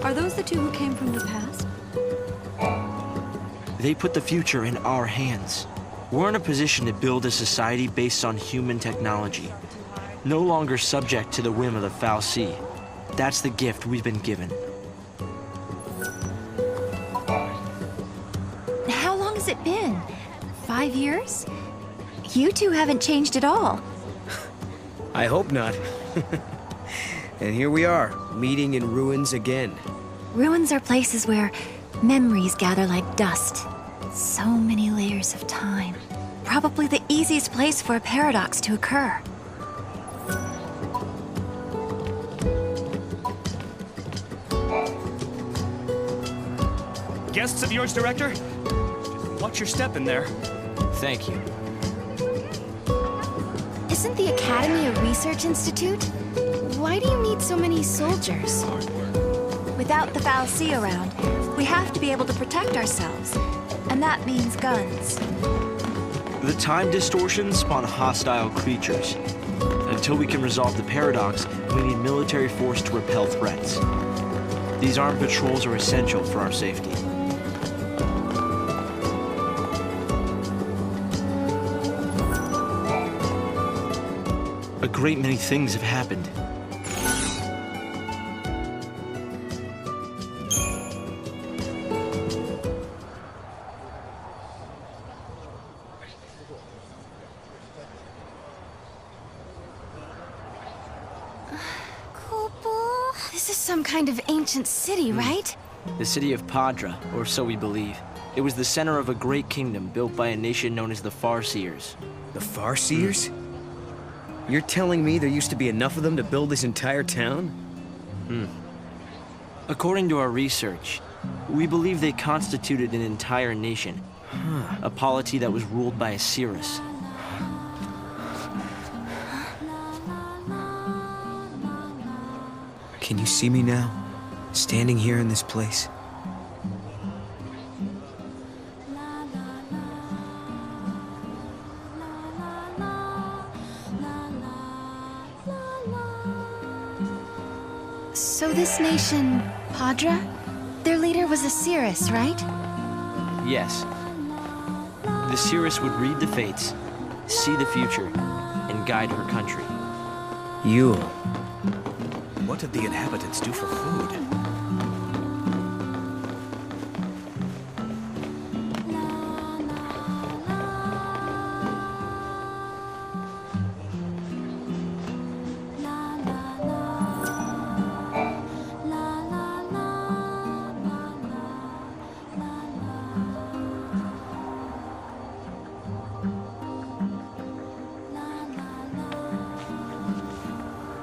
Are those the two who came from the past? They put the future in our hands. We're in a position to build a society based on human technology, no longer subject to the whim of the foul sea. That's the gift we've been given. How long has it been? 5 years? You two haven't changed at all. I hope not. And here we are, meeting in ruins again. Ruins are places where memories gather like dust. So many layers of time. Probably the easiest place for a paradox to occur. Guests of yours, Director? Watch your step in there. Thank you. Isn't the Academy a research institute? Why do you need so many soldiers? Without the foul sea around, we have to be able to protect ourselves. And that means guns. The time distortions spawn hostile creatures. Until we can resolve the paradox, we need military force to repel threats. These armed patrols are essential for our safety. A great many things have happened. This is some kind of ancient city, right? The city of Padra, or so we believe. It was the center of a great kingdom built by a nation known as the Farseers. The Farseers? You're telling me there used to be enough of them to build this entire town? According to our research, we believe they constituted an entire nation. A polity that was ruled by a Cirrus. Can you see me now? Standing here in this place? So this nation, Padra? Their leader was a Cirrus, right? Yes. The Cirrus would read the fates, see the future, and guide her country. Yule. What did the inhabitants do for food?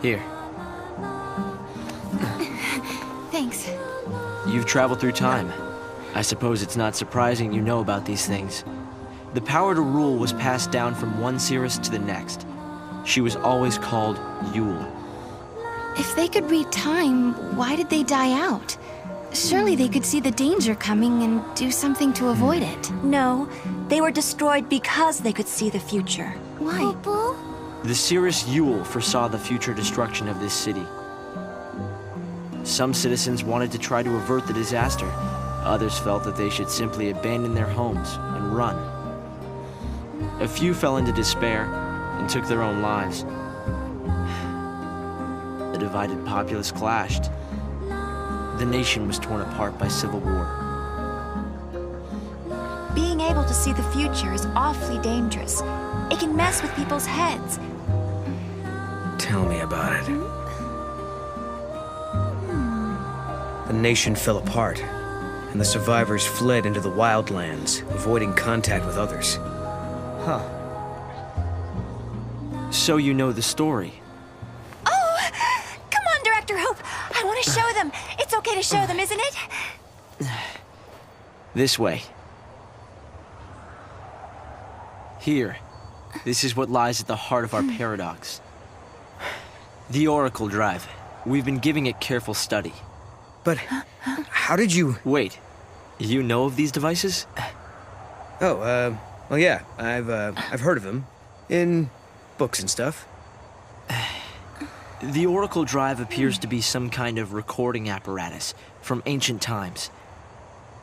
Here. Thanks. You've traveled through time. I suppose it's not surprising you know about these things. The power to rule was passed down from one Cirrus to the next. She was always called Yule. If they could read time, why did they die out? Surely they could see the danger coming and do something to avoid it. No, they were destroyed because they could see the future. Why? The Cirrus Yule foresaw the future destruction of this city. Some citizens wanted to try to avert the disaster. Others felt that they should simply abandon their homes and run. A few fell into despair and took their own lives. The divided populace clashed. The nation was torn apart by civil war. Being able to see the future is awfully dangerous. It can mess with people's heads. Tell me about it. The nation fell apart, and the survivors fled into the wildlands, avoiding contact with others. Huh. So you know the story. Oh! Come on, Director Hope! I want to show them! It's okay to show them, isn't it? This way. Here. This is what lies at the heart of our paradox. The Oracle Drive. We've been giving it careful study. But how did you... Wait. You know of these devices? Oh, well, yeah. I've heard of them. In books and stuff. The Oracle Drive appears to be some kind of recording apparatus from ancient times.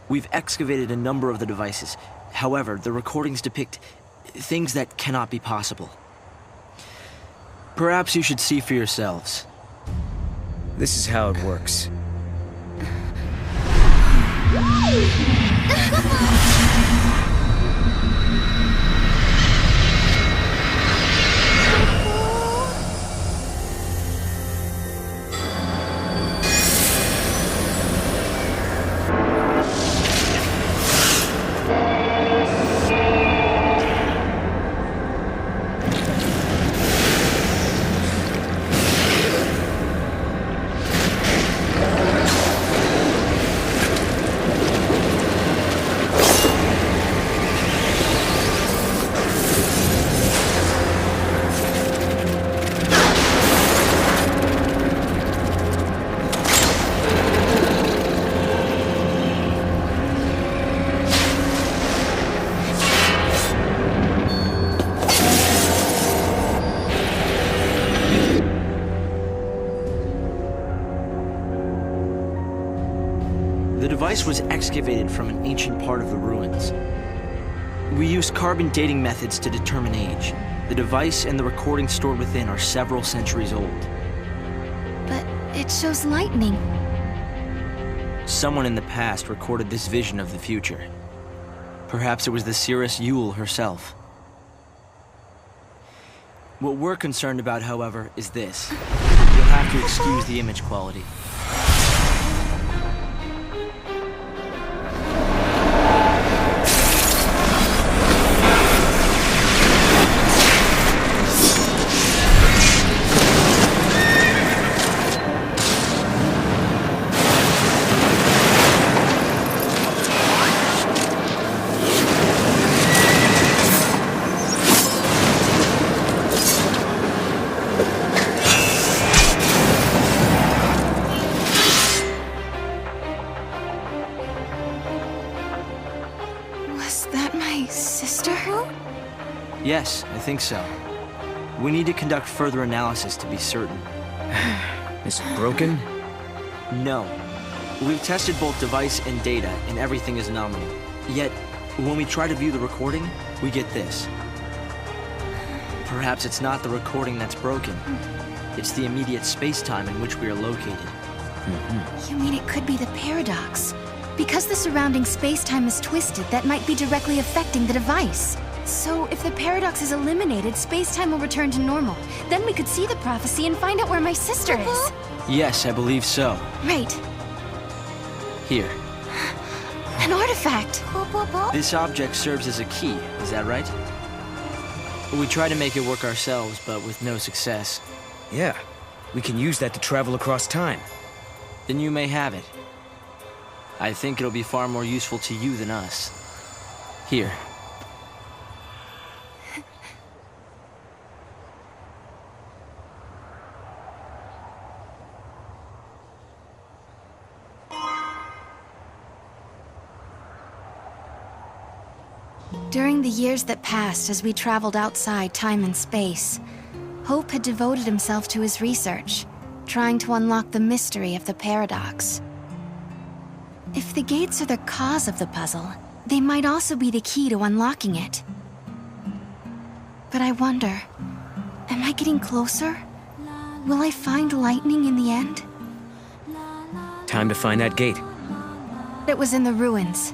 We've excavated a number of the devices. However, the recordings depict things that cannot be possible. Perhaps you should see for yourselves. This is how it works. The device was excavated from an ancient part of the ruins. We used carbon dating methods to determine age. The device and the recording stored within are several centuries old. But it shows lightning. Someone in the past recorded this vision of the future. Perhaps it was the seeress Yule herself. What we're concerned about, however, is this. You'll have to excuse the image quality. Was that my sister? Yes, I think so. We need to conduct further analysis to be certain. Is it broken? No. We've tested both device and data, and everything is nominal. Yet, when we try to view the recording, we get this. Perhaps it's not the recording that's broken. It's the immediate space-time in which we are located. You mean it could be the paradox? Because the surrounding space-time is twisted, that might be directly affecting the device. So, if the paradox is eliminated, space-time will return to normal. Then we could see the prophecy and find out where my sister is. Yes, I believe so. Right. Here. An artifact. This object serves as a key, is that right? We tried to make it work ourselves, but with no success. Yeah. We can use that to travel across time. Then you may have it. I think it'll be far more useful to you than us. Here. During the years that passed as we traveled outside time and space, Hope had devoted himself to his research, trying to unlock the mystery of the paradox. If the gates are the cause of the puzzle, they might also be the key to unlocking it. But I wonder, am I getting closer? Will I find lightning in the end? Time to find that gate. It was in the ruins.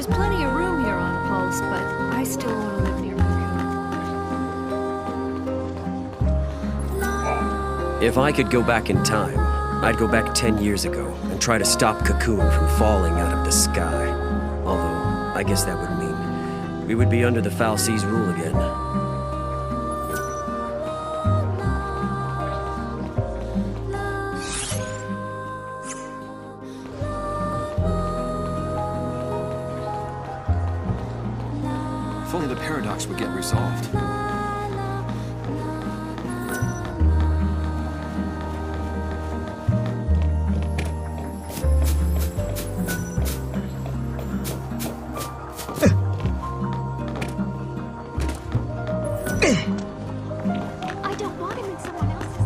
There's plenty of room here on Pulse, but I still want to live near Cocoon. If I could go back in time, I'd go back 10 years ago and try to stop Cocoon from falling out of the sky. Although, I guess that would mean we would be under the Fal'Cie's rule again. If only the paradox would get resolved. I don't want him in someone else's game.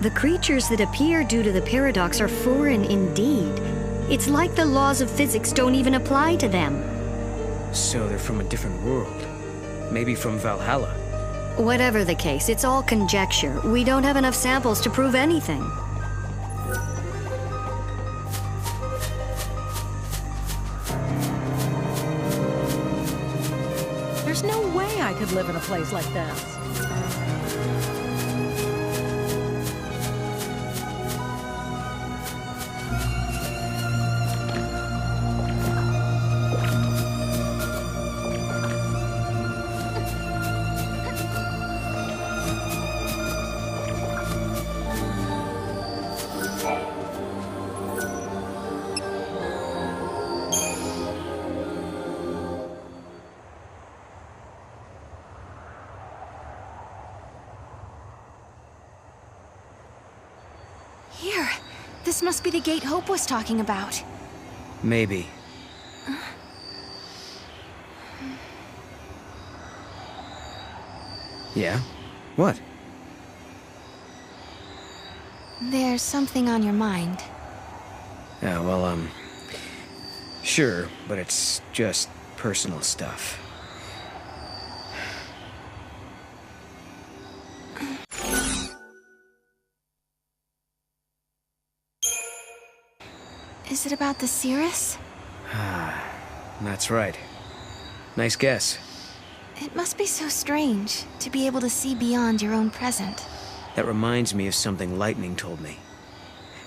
The creatures that appear due to the paradox are foreign indeed. It's like the laws of physics don't even apply to them. So they're from a different world. Maybe from Valhalla. Whatever the case, it's all conjecture. We don't have enough samples to prove anything. There's no way I could live in a place like this. Here. This must be the gate Hope was talking about. Maybe. Yeah? What? There's something on your mind. Yeah, well, sure, but it's just personal stuff. Is it about the Cirrus? That's right. Nice guess. It must be so strange to be able to see beyond your own present. That reminds me of something Lightning told me.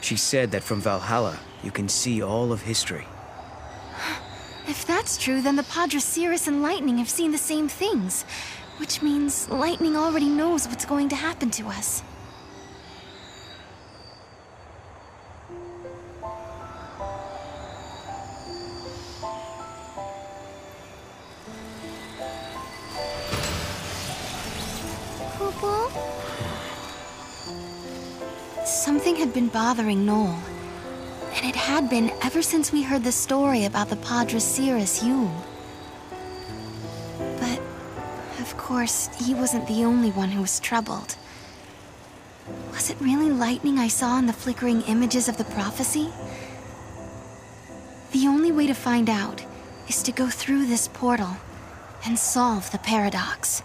She said that from Valhalla, you can see all of history. If that's true, then the Padre Cirrus and Lightning have seen the same things. Which means Lightning already knows what's going to happen to us. Poo-poo? Something had been bothering Noel. And it had been ever since we heard the story about the Padre Cirrus Yule. But, of course, he wasn't the only one who was troubled. Was it really lightning I saw in the flickering images of the prophecy? The only way to find out is to go through this portal and solve the paradox.